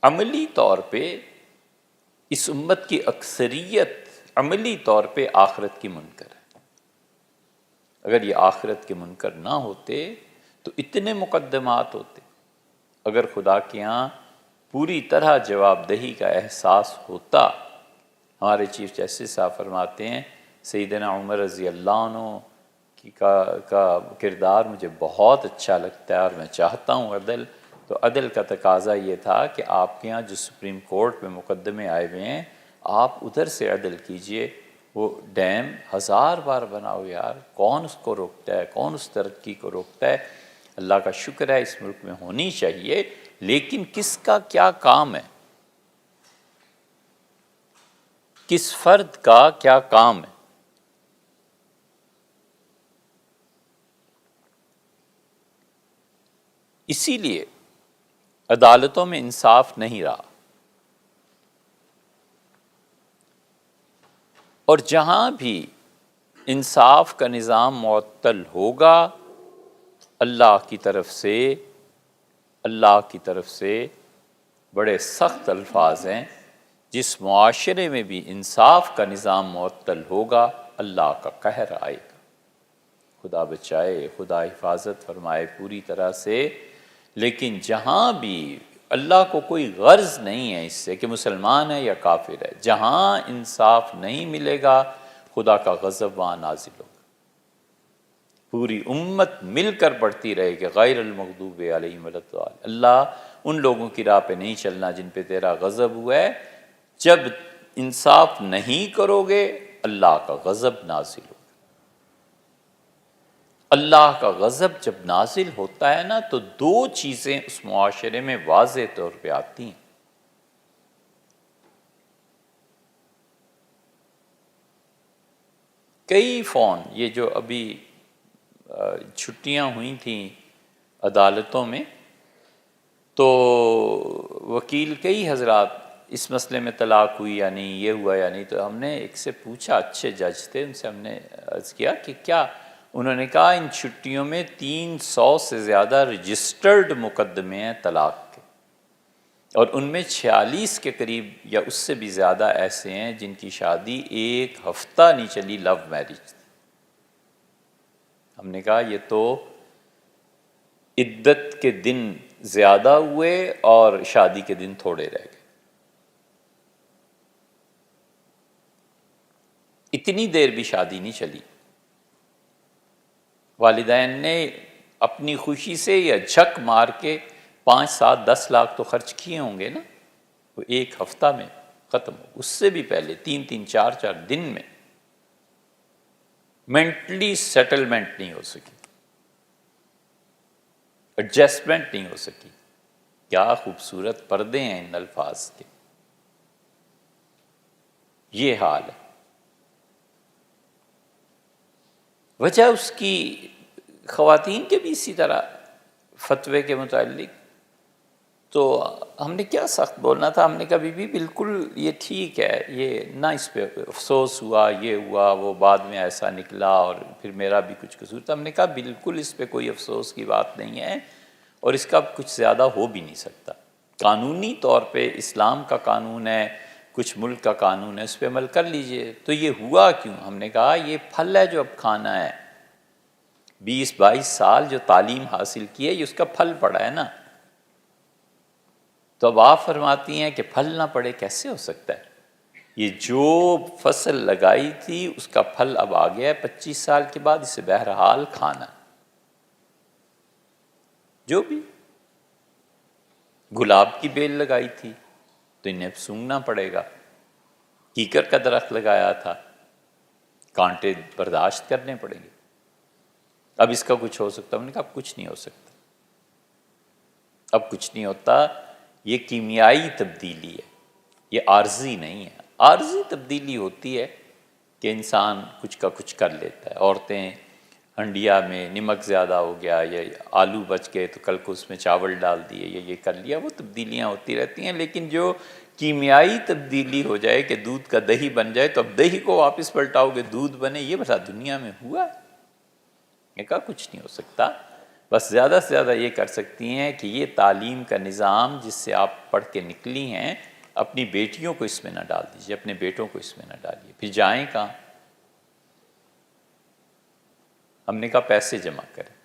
عملی طور پہ اس امت کی اکثریت عملی طور پہ آخرت کی منکر ہے۔ اگر یہ آخرت کے منکر نہ ہوتے تو اتنے مقدمات ہوتے۔ اگر خدا کے ہاں پوری طرح جواب دہی کا احساس ہوتا، ہمارے چیف جسٹس صاحب فرماتے ہیں سیدنا عمر رضی اللہ عنہ کا کردار مجھے بہت اچھا لگتا ہے اور میں چاہتا ہوں عدل، تو عدل کا تقاضا یہ تھا کہ آپ کے ہاں جو سپریم کورٹ میں مقدمے آئے ہوئے ہیں آپ ادھر سے عدل کیجئے۔ وہ ڈیم 1000 بار بناؤ یار، کون اس کو روکتا ہے، کون اس ترقی کو روکتا ہے؟ اللہ کا شکر ہے اس ملک میں ہونی چاہیے، لیکن کس کا کیا کام ہے، کس فرد کا کیا کام ہے؟ اسی لیے عدالتوں میں انصاف نہیں رہا، اور جہاں بھی انصاف کا نظام معطل ہوگا اللہ کی طرف سے بڑے سخت الفاظ ہیں، جس معاشرے میں بھی انصاف کا نظام معطل ہوگا اللہ کا قہر آئے گا۔ خدا بچائے، خدا حفاظت فرمائے پوری طرح سے۔ لیکن جہاں بھی اللہ کو کوئی غرض نہیں ہے اس سے کہ مسلمان ہے یا کافر ہے، جہاں انصاف نہیں ملے گا خدا کا غضب وہاں نازل ہوگا۔ پوری امت مل کر پڑھتی رہے کہ غیر المغضوب علیہم ولا الضالین، اللہ ان لوگوں کی راہ پہ نہیں چلنا جن پہ تیرا غضب ہوا ہے۔ جب انصاف نہیں کرو گے اللہ کا غضب نازل ہوگا۔ اللہ کا غضب جب نازل ہوتا ہے نا تو دو چیزیں اس معاشرے میں واضح طور پہ آتی ہیں۔ کئی فون یہ جو ابھی چھٹیاں ہوئی تھیں عدالتوں میں، تو وکیل کئی حضرات اس مسئلے میں طلاق ہوئی یا نہیں، یہ ہوا یا نہیں، تو ہم نے ایک سے پوچھا، اچھے جج تھے، ان سے ہم نے عرض کیا کہ کیا؟ انہوں نے کہا ان چھٹیوں میں 300 سے زیادہ رجسٹرڈ مقدمے ہیں طلاق کے، اور ان میں 46 کے قریب یا اس سے بھی زیادہ ایسے ہیں جن کی شادی 1 ہفتہ نہیں چلی، لو میرج تھی۔ ہم نے کہا یہ تو عدت کے دن زیادہ ہوئے اور شادی کے دن تھوڑے رہ گئے۔ اتنی دیر بھی شادی نہیں چلی، والدین نے اپنی خوشی سے یا جھک مار کے 5 7 10 لاکھ تو خرچ کیے ہوں گے نا، وہ 1 ہفتہ میں ختم ہو، اس سے بھی پہلے 3 3 4 4 دن میں مینٹلی سیٹلمنٹ نہیں ہو سکی، ایڈجسٹمنٹ نہیں ہو سکی۔ کیا خوبصورت پردے ہیں ان الفاظ کے۔ یہ حال ہے۔ وجہ اس کی خواتین کے بھی اسی طرح فتوے کے متعلق، تو ہم نے کیا سخت بولنا تھا، ہم نے کہا بی بی بالکل یہ ٹھیک ہے، یہ نہ اس پہ افسوس ہوا، یہ ہوا وہ بعد میں ایسا نکلا اور پھر میرا بھی کچھ قصور تھا۔ ہم نے کہا بالکل اس پہ کوئی افسوس کی بات نہیں ہے، اور اس کا کچھ زیادہ ہو بھی نہیں سکتا۔ قانونی طور پہ اسلام کا قانون ہے، کچھ ملک کا قانون ہے، اس پہ عمل کر لیجئے۔ تو یہ ہوا کیوں؟ ہم نے کہا یہ پھل ہے جو اب کھانا ہے، 20 22 سال جو تعلیم حاصل کی ہے یہ اس کا پھل پڑا ہے نا۔ تو اب آپ فرماتی ہیں کہ پھل نہ پڑے، کیسے ہو سکتا ہے؟ یہ جو فصل لگائی تھی اس کا پھل اب آ گیا ہے 25 سال کے بعد، اسے بہرحال کھانا۔ جو بھی گلاب کی بیل لگائی تھی تو انہیں سونگھنا پڑے گا، کیکر کا درخت لگایا تھا، کانٹے برداشت کرنے پڑیں گے۔ اب اس کا کچھ ہو سکتا ہے؟ ہم نے کہا اب کچھ نہیں ہو سکتا، اب کچھ نہیں ہوتا۔ یہ کیمیائی تبدیلی ہے، یہ عارضی نہیں ہے۔ عارضی تبدیلی ہوتی ہے کہ انسان کچھ کا کچھ کر لیتا ہے۔ عورتیں ہنڈیا میں نمک زیادہ ہو گیا یا آلو بچ گئے تو کل کو اس میں چاول ڈال دیے یا یہ کر لیا، وہ تبدیلیاں ہوتی رہتی ہیں۔ لیکن جو کیمیائی تبدیلی ہو جائے کہ دودھ کا دہی بن جائے تو اب دہی کو واپس پلٹاؤ گے دودھ بنے، یہ بتا دنیا میں ہوا ہے؟ یہ کہا کچھ نہیں ہو سکتا۔ بس زیادہ سے زیادہ یہ کر سکتی ہیں کہ یہ تعلیم کا نظام جس سے آپ پڑھ کے نکلی ہیں، اپنی بیٹیوں کو اس میں نہ ڈال دیجیے، اپنے بیٹوں کو اس میں نہ ڈالیے، پھر جائیں کہاں؟ ہم نے کہا پیسے جمع کریں،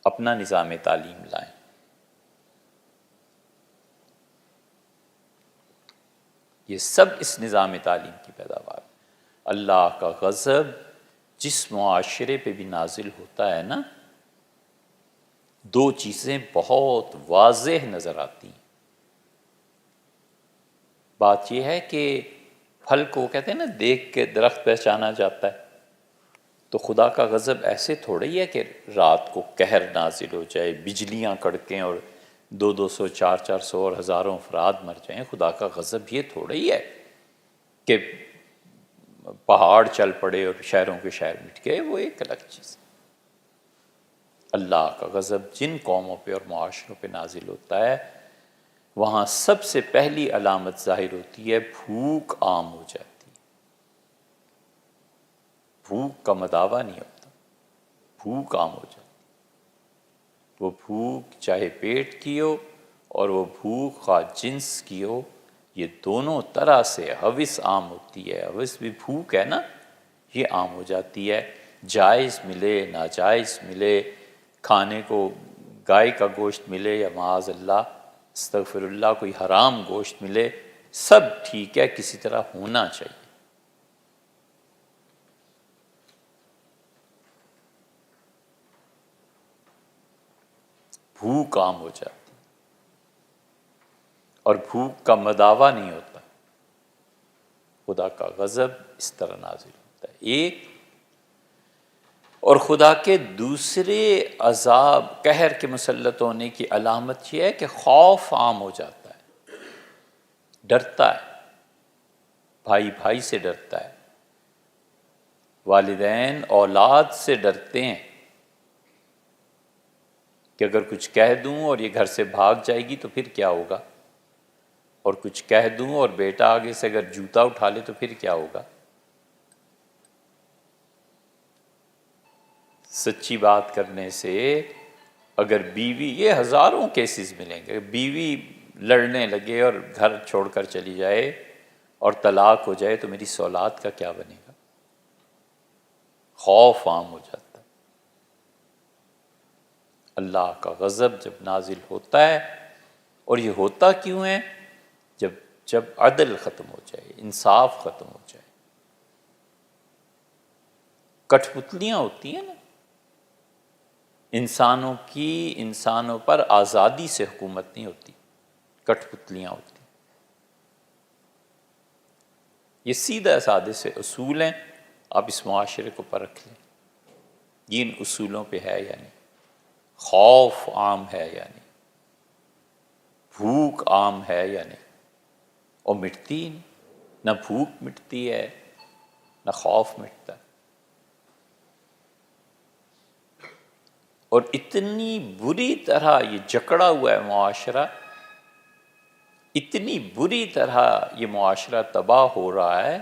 اپنا نظام تعلیم لائیں۔ یہ سب اس نظام تعلیم کی پیداوار۔ اللہ کا غضب جس معاشرے پہ بھی نازل ہوتا ہے نا، دو چیزیں بہت واضح نظر آتی ہیں۔ بات یہ ہے کہ پھل کو کہتے ہیں نا دیکھ کے درخت پہچانا جاتا ہے، تو خدا کا غضب ایسے تھوڑا ہی ہے کہ رات کو قہر نازل ہو جائے، بجلیاں کڑکیں اور 200 400 اور ہزاروں افراد مر جائیں۔ خدا کا غضب یہ تھوڑا ہی ہے کہ پہاڑ چل پڑے اور شہروں کے شہر مٹ گئے، وہ ایک الگ چیز ہے۔ اللہ کا غضب جن قوموں پہ اور معاشروں پہ نازل ہوتا ہے، وہاں سب سے پہلی علامت ظاہر ہوتی ہے، بھوک عام ہو جاتی ہے۔ بھوک کا مداوع نہیں ہوتا، بھوک عام ہو جاتی۔ وہ بھوک چاہے پیٹ کی ہو اور وہ بھوک خواہ جنس کی ہو، یہ دونوں طرح سے ہوس عام ہوتی ہے۔ ہوس بھی بھوک ہے نا، یہ عام ہو جاتی ہے۔ جائز ملے ناجائز ملے، کھانے کو گائے کا گوشت ملے یا معاذ اللہ استغفر اللہ کوئی حرام گوشت ملے، سب ٹھیک ہے، کسی طرح ہونا چاہیے۔ بھوک عام ہو جاتی اور بھوک کا مداوع نہیں ہوتا۔ خدا کا غضب اس طرح نازل ہوتا ہے ایک، اور خدا کے دوسرے عذاب قہر کے مسلط ہونے کی علامت یہ ہے کہ خوف عام ہو جاتا ہے، ڈرتا ہے، بھائی بھائی سے ڈرتا ہے، والدین اولاد سے ڈرتے ہیں کہ اگر کچھ کہہ دوں اور یہ گھر سے بھاگ جائے گی تو پھر کیا ہوگا، اور کچھ کہہ دوں اور بیٹا آگے سے اگر جوتا اٹھا لے تو پھر کیا ہوگا۔ سچی بات کرنے سے اگر بیوی، یہ ہزاروں کیسز ملیں گے، بیوی لڑنے لگے اور گھر چھوڑ کر چلی جائے اور طلاق ہو جائے تو میری اولاد کا کیا بنے گا؟ خوف عام ہو جاتا ہے۔ اللہ کا غضب جب نازل ہوتا ہے، اور یہ ہوتا کیوں ہے؟ جب عدل ختم ہو جائے، انصاف ختم ہو جائے۔ کٹھ پتلیاں ہوتی ہیں نا، انسانوں کی انسانوں پر آزادی سے حکومت نہیں ہوتی، کٹھ پتلیاں ہوتی۔ یہ سیدھا سادے سے اصول ہیں، آپ اس معاشرے کو پرکھ لیں، یہ ان اصولوں پہ ہے یا نہیں۔ خوف عام ہے یا نہیں، بھوک عام ہے یا نہیں، اور مٹتی نہیں، نہ بھوک مٹتی ہے نہ خوف مٹتا ہے۔ اور اتنی بری طرح یہ جکڑا ہوا ہے معاشرہ، اتنی بری طرح یہ معاشرہ تباہ ہو رہا ہے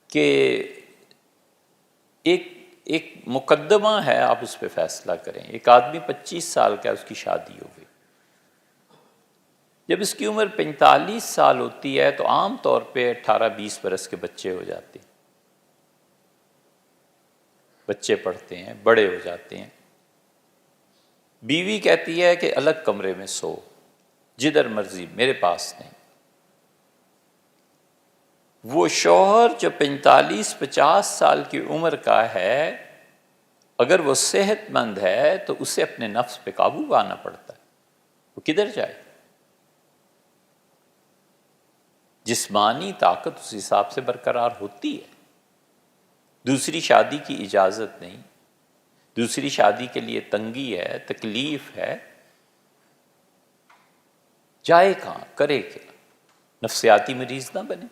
کہ ایک مقدمہ ہے، آپ اس پہ فیصلہ کریں۔ ایک آدمی 25 سال کا ہے، اس کی شادی ہو گئی، جب اس کی عمر 45 سال ہوتی ہے تو عام طور پہ 18-20 برس کے بچے ہو جاتے ہیں، بچے پڑھتے ہیں، بڑے ہو جاتے ہیں۔ بیوی کہتی ہے کہ الگ کمرے میں سو، جدھر مرضی، میرے پاس نہیں۔ وہ شوہر جو 45-50 سال کی عمر کا ہے، اگر وہ صحت مند ہے تو اسے اپنے نفس پہ قابو پانا پڑتا ہے، وہ کدھر جائے؟ جسمانی طاقت اس حساب سے برقرار ہوتی ہے، دوسری شادی کی اجازت نہیں، دوسری شادی کے لیے تنگی ہے، تکلیف ہے، جائے کہاں، کرے کیا؟ نفسیاتی مریض نہ بنے،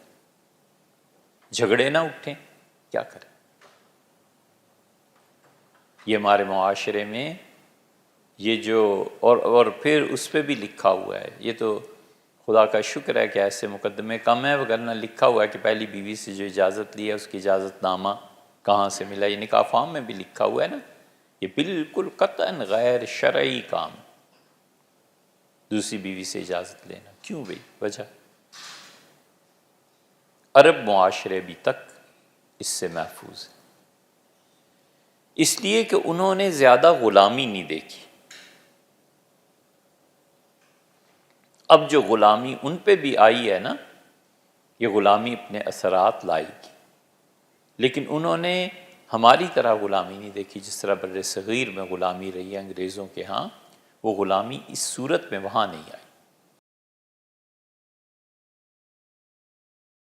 جھگڑے نہ اٹھیں، کیا کریں؟ یہ ہمارے معاشرے میں یہ جو اور پھر اس پہ بھی لکھا ہوا ہے، یہ تو خدا کا شکر ہے کہ ایسے مقدمے کم ہیں، وگرنہ لکھا ہوا ہے کہ پہلی بیوی سے جو اجازت لی ہے اس کی اجازت نامہ کہاں سے ملا۔ یہ نکاح فارم میں بھی لکھا ہوا ہے نا یہ بالکل قطعاً غیر شرعی کام، دوسری بیوی سے اجازت لینا۔ کیوں بھئی؟ وجہ عرب معاشرے بھی تک اس سے محفوظ ہے، اس لیے کہ انہوں نے زیادہ غلامی نہیں دیکھی۔ اب جو غلامی ان پہ بھی آئی ہے نا، یہ غلامی اپنے اثرات لائے گی، لیکن انہوں نے ہماری طرح غلامی نہیں دیکھی۔ جس طرح بر صغیر میں غلامی رہی ہے انگریزوں کے ہاں، وہ غلامی اس صورت میں وہاں نہیں آئی۔